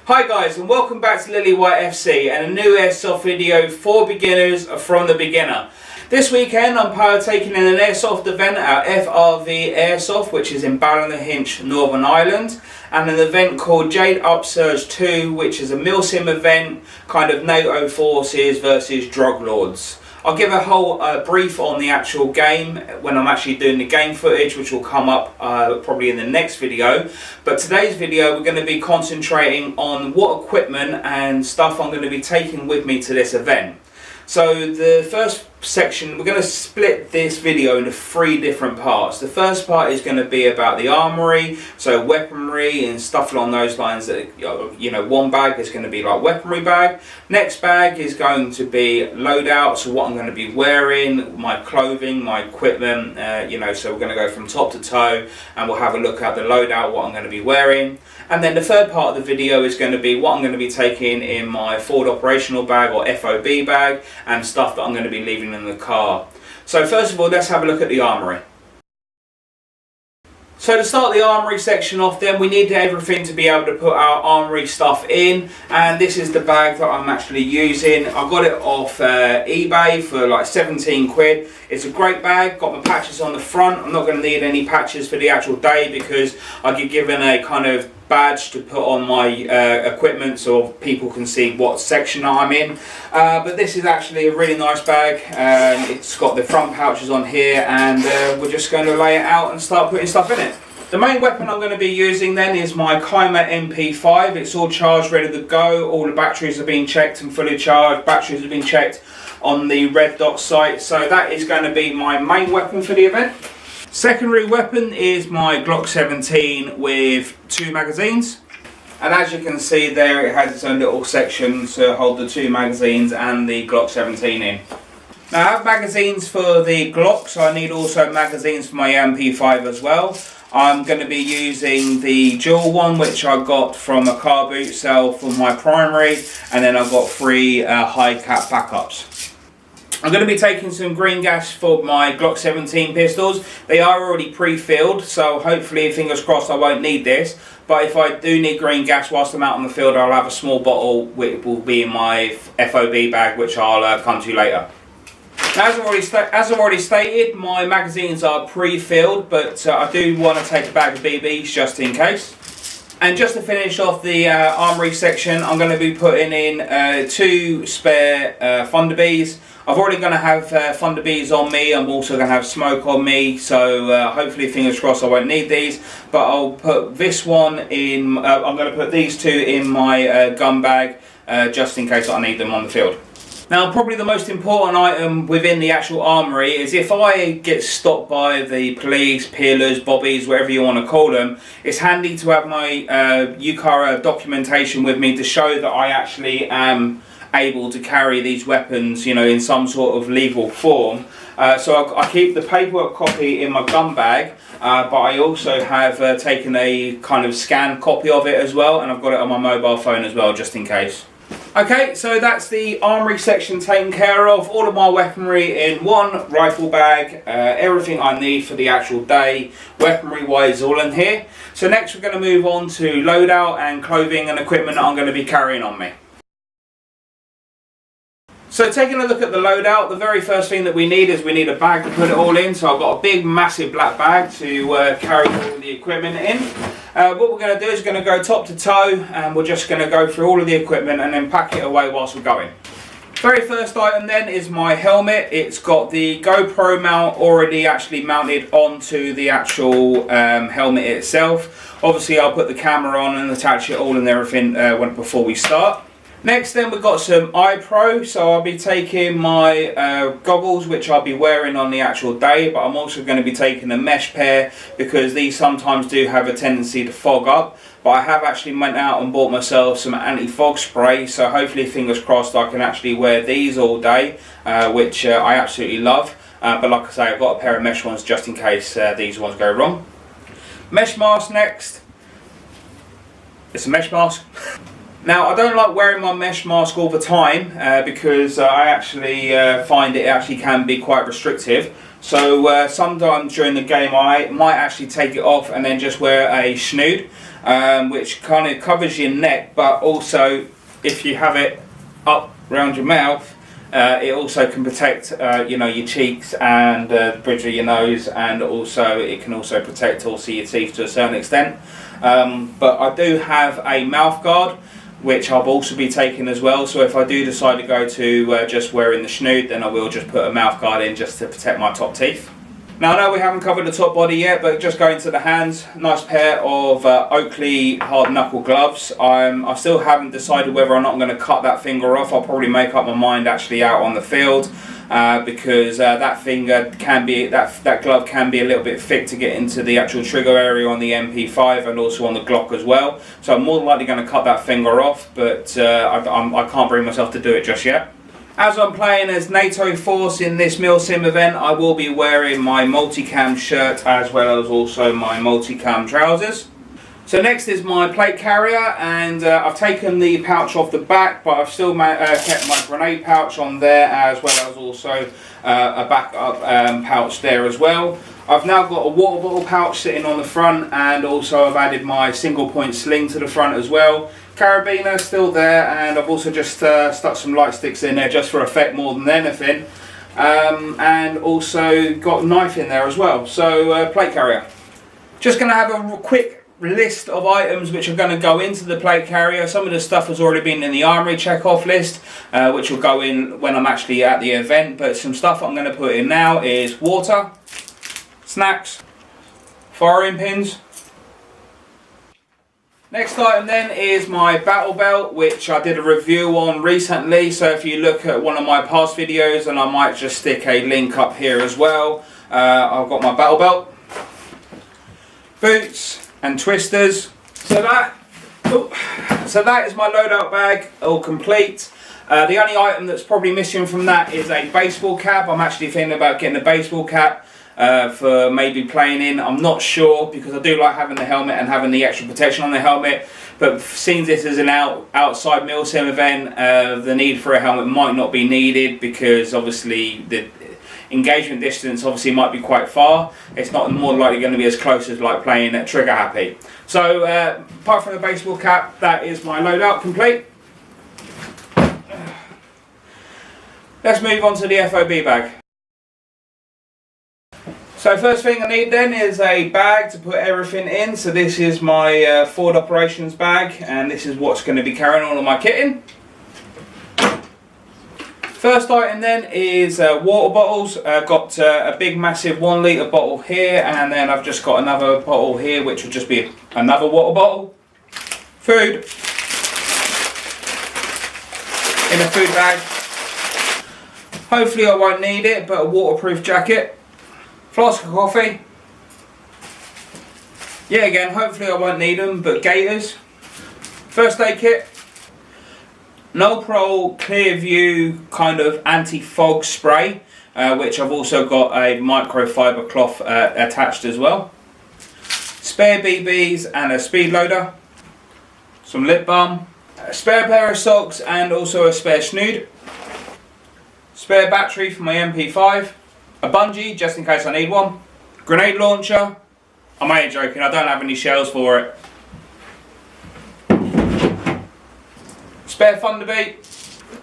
Hi guys, and welcome back to Lily White FC and a new airsoft video for beginners from the beginner. This weekend I'm partaking in an airsoft event at FRV Airsoft, which is in Ballinhinch, Northern Ireland, and an event called Jade Upsurge 2, which is a Milsim event, kind of NATO forces versus drug lords. I'll give a whole brief on the actual game when I'm actually doing the game footage, which will come up probably in the next video. But today's video we're going to be concentrating on what equipment and stuff I'm going to be taking with me to this event. So the first section, we're going to split this video into 3 different parts. The first part is going to be about the armory, so weaponry and stuff along those lines. That, you know, one bag is going to be like weaponry bag. Next bag is going to be loadout, so what I'm going to be wearing, my clothing, my equipment, you know, so we're going to go from top to toe and we'll have a look at the loadout, what I'm going to be wearing. And then the third part of the video is going to be what I'm going to be taking in my forward operational bag or FOB bag and stuff that I'm going to be leaving in the car. So first of all, let's have a look at the armory. So to start the armory section off, then we need everything to be able to put our armory stuff in, and this is the bag that I'm actually using. I got it off eBay for like 17 quid. It's a great bag, got my patches on the front. I'm not going to need any patches for the actual day because I get given a kind of badge to put on my equipment so people can see what section I'm in. But this is actually a really nice bag. It's got the front pouches on here, and we're just going to lay it out and start putting stuff in it. The main weapon I'm going to be using then is my Kaimer MP5. It's all charged, ready to go. All the batteries have been checked and fully charged. Batteries have been checked on the Red Dot site. So that is going to be my main weapon for the event. Secondary weapon is my Glock 17 with 2 magazines, and as you can see there, it has its own little section to hold the 2 magazines and the Glock 17 in. Now I have magazines for the Glock, so I need also magazines for my MP5 as well. I'm going to be using the dual one, which I got from a car boot sale for my primary, and then I've got 3 high cap backups. I'm going to be taking some green gas for my Glock 17 pistols. They are already pre-filled, so hopefully, fingers crossed, I won't need this. But if I do need green gas whilst I'm out on the field, I'll have a small bottle which will be in my FOB bag, which I'll come to later. Now, as I've already stated, my magazines are pre-filled, but I do want to take a bag of BBs just in case. And just to finish off the armory section, I'm going to be putting in 2 spare Thunderbees. I've already going to have Thunderbees on me. I'm also going to have smoke on me, so hopefully, fingers crossed, I won't need these. But I'll put this one in. I'm going to put these 2 in my gun bag just in case I need them on the field. Now, probably the most important item within the actual armory is if I get stopped by the police, peelers, bobbies, whatever you want to call them, it's handy to have my UCARA documentation with me to show that I actually am able to carry these weapons, you know, in some sort of legal form. So I keep the paperwork copy in my gun bag, but I also have taken a kind of scanned copy of it as well, and I've got it on my mobile phone as well, just in case. Okay, so that's the armory section taken care of. All of my weaponry in one rifle bag, everything I need for the actual day, weaponry wise, all in here. So next we're going to move on to loadout and clothing and equipment that I'm going to be carrying on me. So taking a look at the loadout, the very first thing that we need is we need a bag to put it all in. So I've got a big massive black bag to carry all the equipment in. What we're going to do is going to go top to toe, and we're just going to go through all of the equipment and then pack it away whilst we're going. Very first item then is my helmet. It's got the GoPro mount already actually mounted onto the actual helmet itself. Obviously I'll put the camera on and attach it all and everything before we start. Next then we've got some eye pro, so I'll be taking my goggles which I'll be wearing on the actual day, but I'm also going to be taking a mesh pair because these sometimes do have a tendency to fog up. But I have actually went out and bought myself some anti-fog spray, so hopefully, fingers crossed, I can actually wear these all day, which I absolutely love. But like I say, I've got a pair of mesh ones just in case these ones go wrong. Mesh mask next. It's a mesh mask. Now, I don't like wearing my mesh mask all the time because I actually find it actually can be quite restrictive. So sometimes during the game I might actually take it off and then just wear a snood, which kind of covers your neck, but also if you have it up around your mouth, it also can protect you know, your cheeks and the bridge of your nose, and also it can also protect also your teeth to a certain extent. But I do have a mouth guard, which I'll also be taking as well. So if I do decide to go to just wearing the snood, then I will just put a mouth guard in just to protect my top teeth. Now I know we haven't covered the top body yet, but just going to the hands, nice pair of Oakley hard knuckle gloves. I still haven't decided whether or not I'm going to cut that finger off. I'll probably make up my mind actually out on the field, because that finger can be, that glove can be a little bit thick to get into the actual trigger area on the MP5 and also on the Glock as well. So I'm more than likely going to cut that finger off, but I can't bring myself to do it just yet. As I'm playing as NATO Force in this Milsim event, I will be wearing my multicam shirt as well as also my multicam trousers. So next is my plate carrier, and I've taken the pouch off the back, but I've still kept my grenade pouch on there, as well as also a backup pouch there as well. I've now got a water bottle pouch sitting on the front, and also I've added my single point sling to the front as well. Carabiner still there, and I've also just stuck some light sticks in there just for effect more than anything, and also got a knife in there as well. So plate carrier. Just going to have a quick list of items which are going to go into the plate carrier. Some of the stuff has already been in the Armoury check-off list, which will go in when I'm actually at the event, but some stuff I'm going to put in now is water, snacks, firing pins. Next item then is my battle belt, which I did a review on recently, so if you look at one of my past videos, and I might just stick a link up here as well, I've got my battle belt, boots and twisters. So that is my loadout bag, all complete. The only item that's probably missing from that is a baseball cap. I'm actually thinking about getting a baseball cap for maybe playing in. I'm not sure, because I do like having the helmet and having the extra protection on the helmet, but seeing this as an outside Milsim event, the need for a helmet might not be needed, because obviously the engagement distance obviously might be quite far. It's not more likely going to be as close as like playing at trigger happy. So apart from the baseball cap, that is my loadout complete. Let's move on to the FOB bag. So first thing I need then is a bag to put everything in. So this is my forward operations bag, and this is what's going to be carrying all of my kit in. First item then is water bottles. I've got a big massive 1 litre bottle here, and then I've just got another bottle here which will just be another water bottle. Food in a food bag. Hopefully I won't need it, but a waterproof jacket. Flask of coffee. Yeah, again, hopefully I won't need them, but gaiters. First aid kit. Nolprol Clearview kind of anti-fog spray, which I've also got a microfiber cloth attached as well. Spare BBs and a speed loader. Some lip balm. A spare pair of socks and also a spare snood. Spare battery for my MP5. A bungee, just in case I need one. Grenade launcher. I'm ain't joking, I don't have any shells for it. Spare Thunderbeat.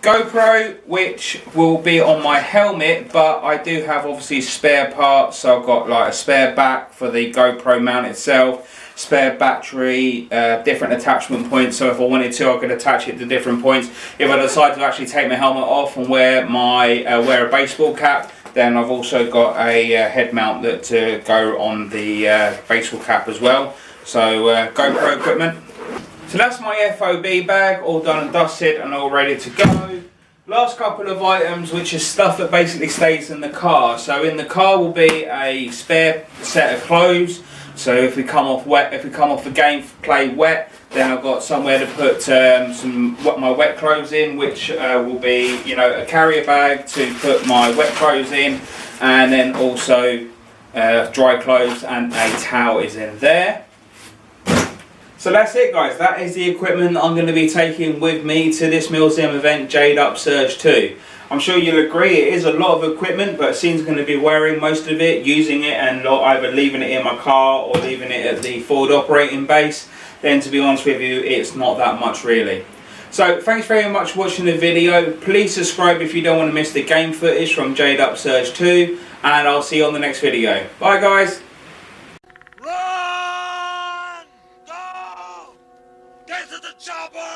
GoPro, which will be on my helmet, but I do have obviously spare parts, so I've got like a spare back for the GoPro mount itself, spare battery, different attachment points, so if I wanted to I could attach it to different points. If I decide to actually take my helmet off and wear a baseball cap, then I've also got a head mount that go on the baseball cap as well. So GoPro equipment. So that's my FOB bag, all done and dusted and all ready to go. Last couple of items, which is stuff that basically stays in the car. So in the car will be a spare set of clothes. So if we come off the game play wet, then I've got somewhere to put my wet clothes in, which will be, you know, a carrier bag to put my wet clothes in, and then also dry clothes and a towel is in there. So that's it guys, that is the equipment that I'm going to be taking with me to this Milsim event, Jade Up Surge 2. I'm sure you'll agree it is a lot of equipment, but it seems going to be wearing most of it, using it and either leaving it in my car or leaving it at the forward operating base. Then to be honest with you, it's not that much really. So thanks very much for watching the video. Please subscribe if you don't want to miss the game footage from Jade Up Surge 2, and I'll see you on the next video. Bye guys! Run! Go! Get to the chopper!